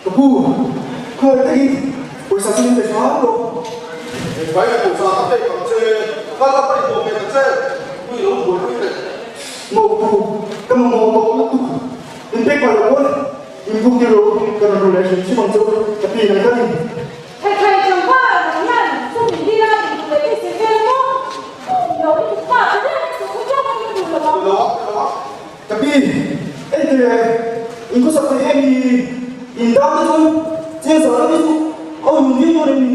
Kapu, khơi tadi, buổi sáng sinh để xóa luôn. Vậy là buổi sáng đây còn chơi, các bạn đi bộ về chơi, tôi đâu buổi đi này. Mau, kamu mau itu, ini kalau boleh, ibu kilo karena relation bằng chỗ, tapi này tadi. Thầy chẳng qua là thằng nhàn, xong mình đi ra thì lấy cái xe kia không? Nói thì mà thế này, cũng chắc là những người là Đó. Tapi, 이거 사건 햄이 인다는 좀 제사를 해서 눈이 노래니.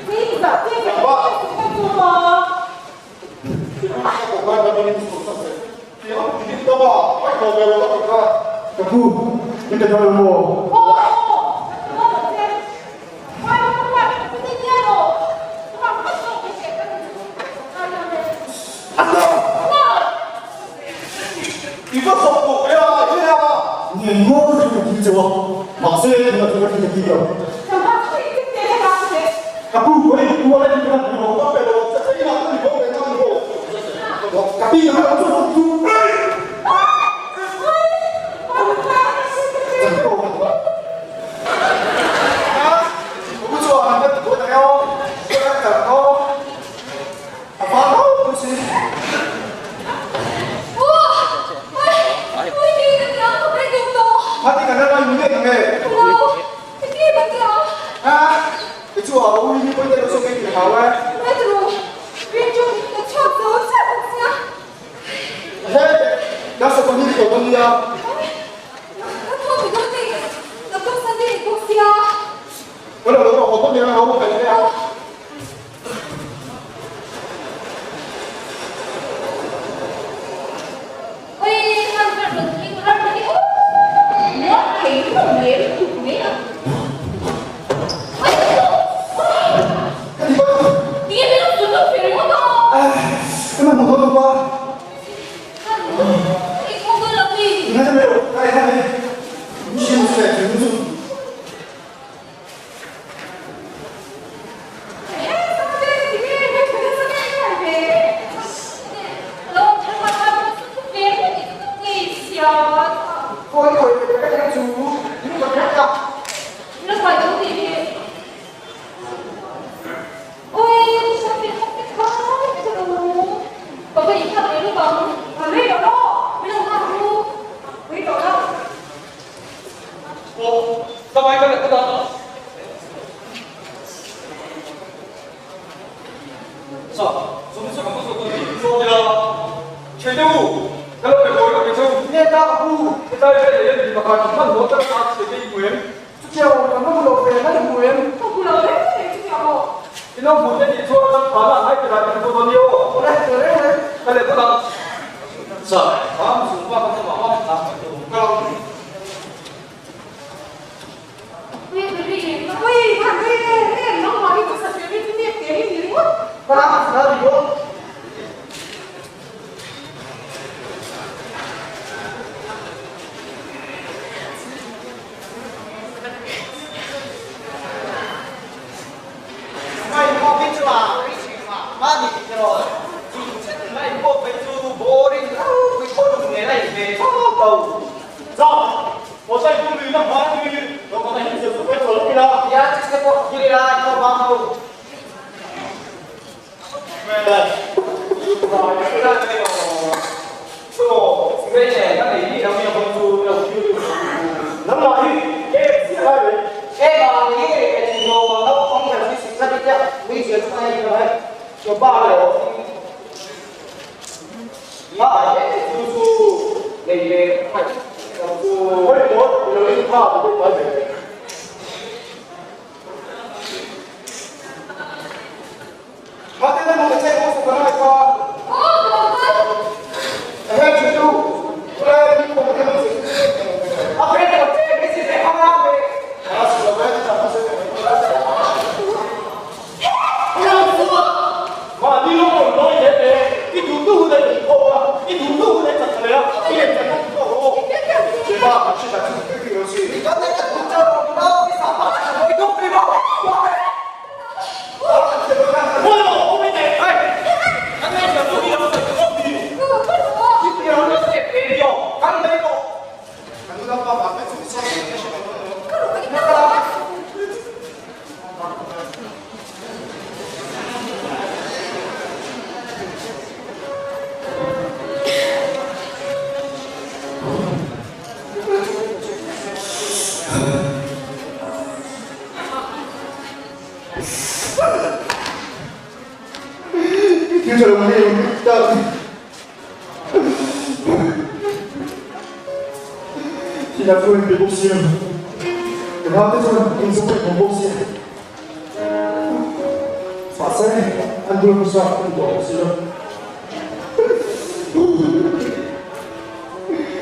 진짜, 진짜, 정말. Kapu, kita jalan mau. 이거 속도 야. 이거 좀 긴져. 마세에 누가 들어갈 때 기려. Kapu, boleh keluar lagi dengan dulu. Tapi Tapi harus waktu. Hati kadang lagi mungkin nggak? Itu awal ini pun terus kayak gini awal. Hei, dah sekolah ini kau dia. Kalau kau dia awal kali ni. Emang mau apa? Ingat tak belum? Hai. Musim sudah, musim. Koi cái chú, nhưng mà khác đâu? Nó phải chú gì đi? Ôi, sao mình không biết khó rồi? Có cái gì thật đấy lúc không? Mà lấy đồ đó, lấy đồ nào luôn? Lấy đồ đâu? Sao anh có lại cái đó? 자, 점수 감독님 최대우 여러분 거기가 괜찮고 Kapu, 일단 얘는 이거 한 넣었다가 다 되게 있고요. treo cảm ơn một về nó được nguyện. Không có đấy, chứ nào? 이놈 본인이 좋아하는 바나 하이트라는 거거든요. 그래. 근데 보다 자, 다음 순서가 한번 나와봅니다. Ui, thằng ấy nó nói cái sự việc cái việc cái gì quá. Đó thì vô. Nắm lại đi, cái gì vậy? Cái bà nghĩ cái đồ mà nó không phải suy ra đi theo bây giờ chúng ta như vậy cho ba rồi mà cái su để phải su Quay một, rồi đi thao thì cũng phải về. Mà tên là một cái xe ô tô này qua. Hey, chú chú, đây đi cùng cái gì? à cái đầu tiên cái gì phải không làm vậy Mà đi lúc rồi nói thế này, cái thủ tu này bị khổ à, cái thủ tu này thật là cái này chẳng có khổ. Chị ba, chị đã chụp cái gì? có thể là cũng cho 결혼해 일단 지나치는 비복심 나한테서는 인생의 공복심 사사에 안 돌고서 아무도 없으면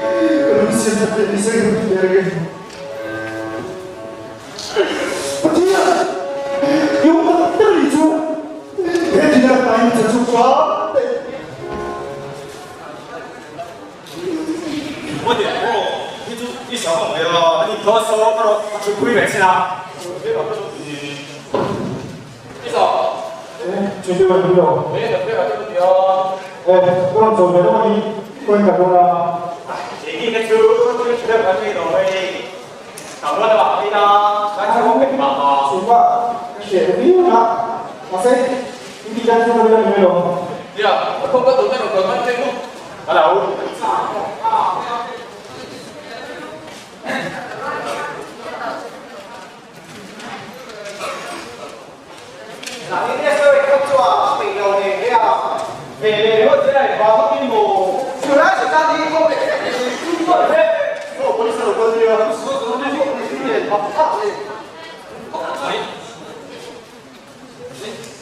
그런 시간에 인생을 기다리게 버티야 용감 떨리죠 내 지나 나이 저속과 我点哦，你小红梅了，你咳嗽，那种去亏没钱啊？你嫂， 준비 완료 没得非要这个标， 그럼 저 매너만이 보니까 뭐라 你个猪，这个吃的关系都会，搞乱的吧？你呢？来开工给吧啊！ 친구가 쉐리나 마세 이 기자님 보려면 呀，我通过昨天的广告节目，来来我。 那你这社会工作啊，没有那个啊，我这来把我给我，就那是家庭工的，工作的，我不是我这个，我这个是的，他他的，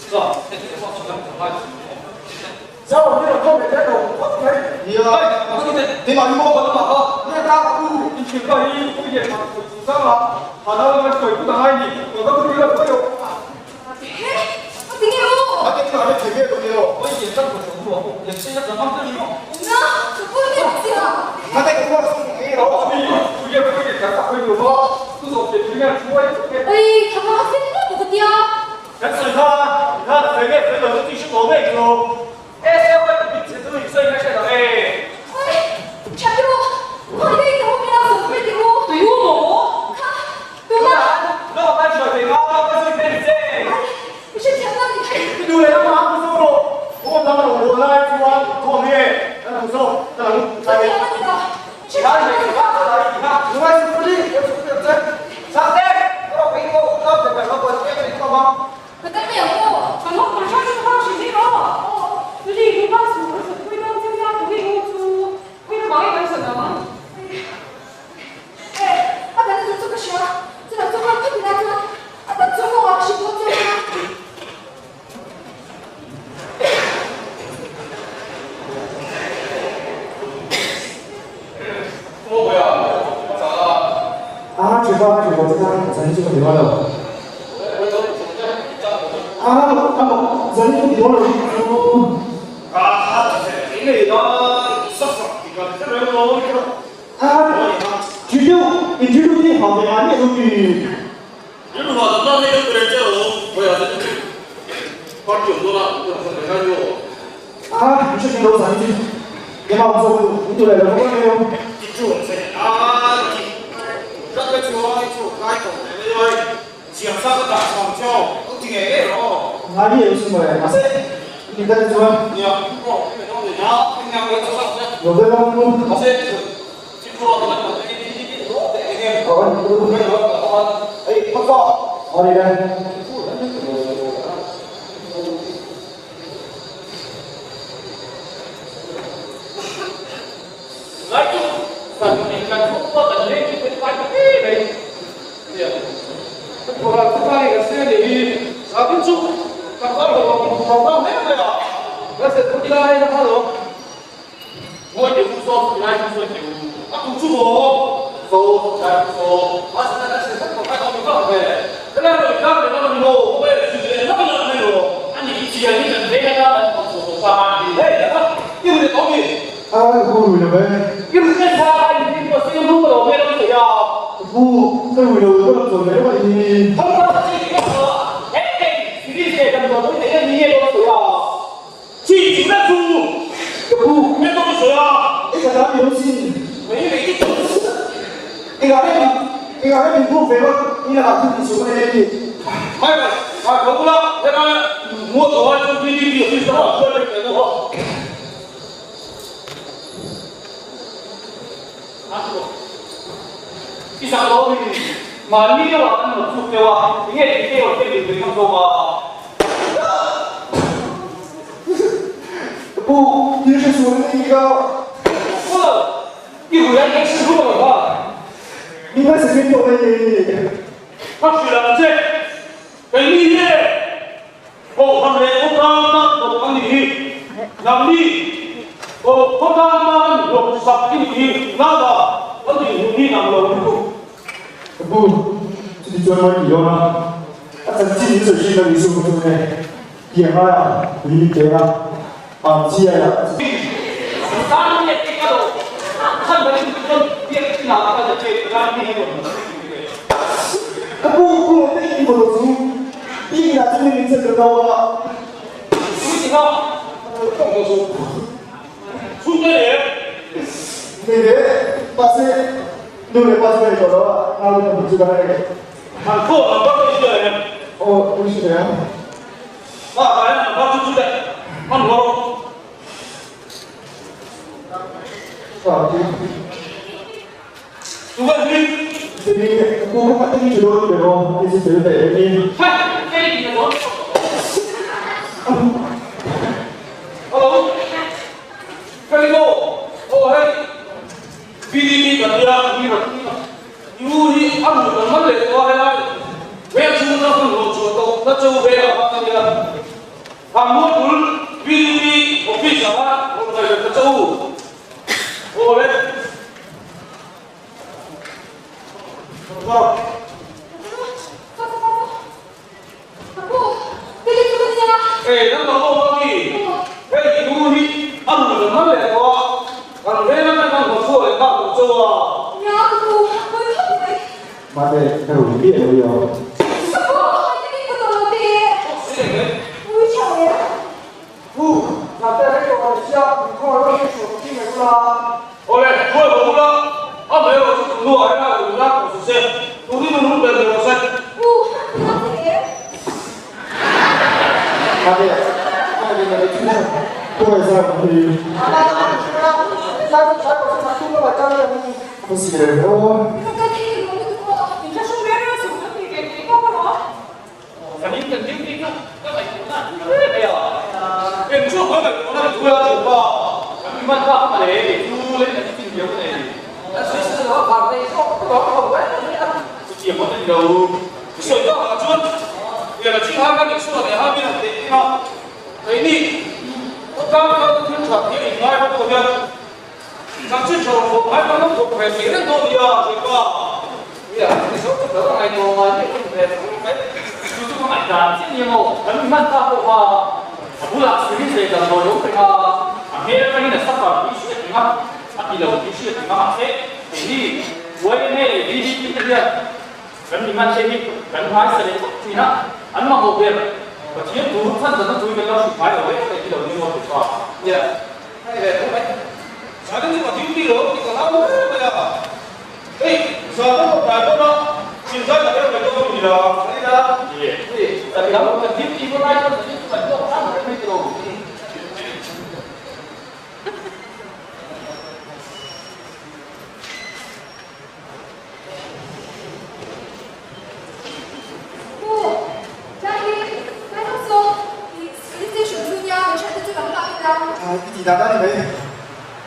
是吧？这个放出来，像我这种工的这种，我可以，你啊你把你摸我的马那他不，你请到一不也嘛，上了，好的，我水不打爱你，我都不知道朋友。 아 깨끗하게 되게 해도요 我也上过程度，也是一个怎么这里嘛？ 다들 그거 성공해요 不也不也干啥会有吗？至少给人家出来一点。但是他随便这个必须多倍哟。哎，我你这都你说应该看到哎。那我搬起来对吗？我是对不对？ 对呀，妈不错喽。我当然我来做后面，那不错，那来。其他人你看，你看，另外是福利，有福利有真，上单，我给我，我这边老板这边好吗？ 我不要，我咋了？ 아 제가 세상 전시가 대화요 아 한번 전시가 대화를 啊，这里的啥啥，这个这边我这个。 아 주요 이 주요이 하게 아니 여기 이리로 와, 나 내가 그랬죠. 뭐야, 밖에 없더라. 그래가지고. 아 무슨 생각으로 다니지 내 마음속으로 운동을 하려고 하네요 집중세. 아, 그렇게 좋아해, 가이도. 지역사가 다 엄청 어떻게 해요? 아니에요 무슨 말이야 마세 일단 좋아 야, 야, 그냥 왜 저거 너가 뭐 마세, 집으로 가면哎，报告， 어디래来就咱们应该通过本地去发个地位。对呀，我这块那个山里，啥不住，干啥了？好干没有呀？那是不知道那个他说，我就不说，原来就说就，啊不住我，说才说，啊现在是快到你放呗，本来我刚才那个我我也是那个没有，那你既然你准备那个，我发你，哎，你有点道理。 아 그걸 왜 왜? 이렇게 사람이 이거 쓰는 거 왜 그러세요? 그걸 왜 그러죠? 내려가니 한번 찍어서 에이 시리즈에 정도 되는 이해로서요. 지주가 왜 그러세요? 이거 남이 없이 왜 이게 이거 하면 뭐 배가 이나 같은 수준에 아 그거구나. 내가 뭐 도와줄 수 있는 게 있어. 그걸 빼고. 이 사람이 많이 와는 숙제와 이게 어떻게 되는 거가 不，你是说的那个？一会儿没吃过了吧？你们是跟我的？他是两只，给你的，我他们我刚我帮你，让你，我刚我十你，那个我你能够。不，这里专门有吗？咱今年水性的你是不是呢？点了呀，你点了，啊，接了。三年这个，看到你这电视拿到的这个，你有不，那我都从一年这边这个到了。不行啊，动手术，出这里，那个把这六年把这个找到了，那我不知道那个。看错了，帮你一个人。哦，不是这样。那来，我出去的，看我。啊，有问题？这边我看这里多对哦，这是谁的人？嗨，这里的我。Hello， 这里我，哦嘿，哔哩哔哩的呀，你按我们来说来，不要出那份我做到，那就不要那个，俺们不哔哩哔哩，我非常啊，我们这个州，我来，阿布，这里怎么样？哎，那么我帮你，哎，你按我们来说，俺们那个我做的那我做啊。呀，布，我痛没？妈的，还有变了哟！什么？还是你不懂的？是的。不巧呀。不，那在这个往下，你看我让你说听没啦？好嘞，我也不了，没有是路还那有那不是些，土地都弄不了些。不，那谁？妈的，那个出来，不会是问题。不是的，我。肯定这个，哎呀，变做我们那主要是吧，你们他们嘞，主嘞是经营嘞，随时我把那我也不能有，水到哪准，为了其他那你说的那边的地方，对你，我刚刚听传听你来这边，像这种我还刚刚我每人都一样，对吧？对呀，你说这个还多吗？你不对。就是讲嚟㗎，即係我咁蚊花嘅話，好啦，水水就冇用嘅嘛。啊，咩嗰啲就濕啊，必須一定啊，啊，就必須一定啊，即係呢，我呢呢啲咁你們這啲咁快食嚟住啦，咁嘛冇嘅，我只係做親陣都做緊咗牌路嘅，呢度呢個唔錯，呀，係嘅，好咪？查緊呢個點啲咯，呢個啱嘅呀，誒，查緊個大波啦。现在大家在做什么？可以的。对，然后我们一来就直接就做，他们没做。不，嘉宾，来放松，你这水珠呀，没事就这么大的。啊，你打到你没？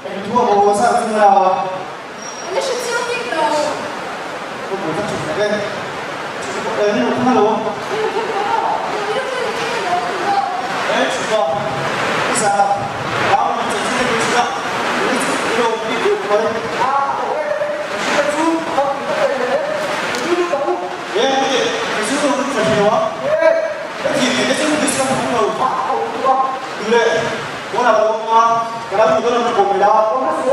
你托我上去了。那是嘉宾的。我补上去那个，你有看到吗？哎，是吧？为啥？然后你整天都知道，你我啊，这个猪，好，猪都懂。哎，对，你猪都怎么样？哎，那天天的猪都是很好啊，对吧？对不对？我那个妈，给他们都能过没了。我们说，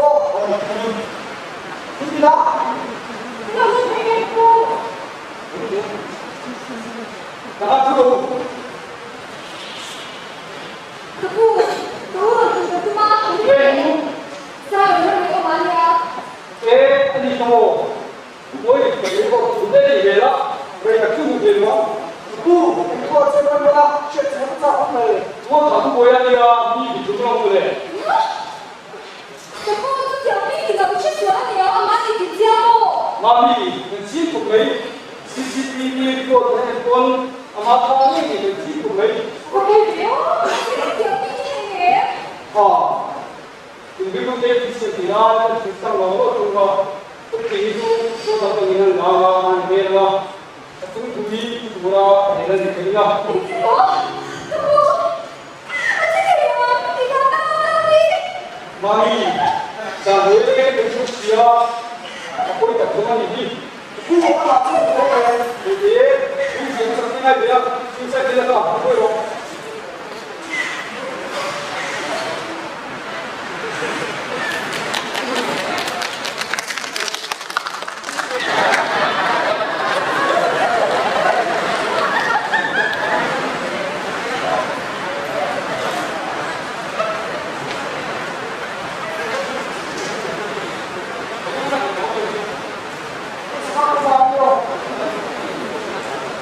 你知道？要是没人说。拿住！可不，可是妈，对，家有人没有完呀？哎，你说，我也可以说住在里面了，为了住这个，不，我这边呢，确实不咋好嘞。我看过呀，你啊，你住不住嘞？可不，这条命你怎么去选你啊？妈，你给家哦。妈咪，很辛苦嘞，CCTV 做的那光。阿媽幫你哋知道未？我冇料，呢條邊嘅嘢。 미국의 비슷이나 비슷한 것과 이수 소상공인을 나아가는 데가 승부이 뭐라 되는 데가 많이 자 너에게 대축지야 보니까 그만이지 후보가 맞추는 여기에 우리 영상 생활 대학 인사 대학가 보여요.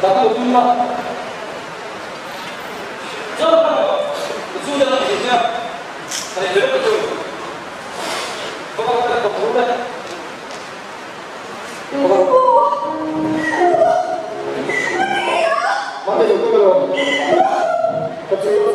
나도 못들나 저 수호자가 계시냐? 아니 내려가 좀 거기다 볼래? 맞아 좀 끌어 갑자기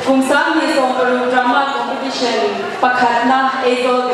Kung saan may drama competition, pagkat na ito,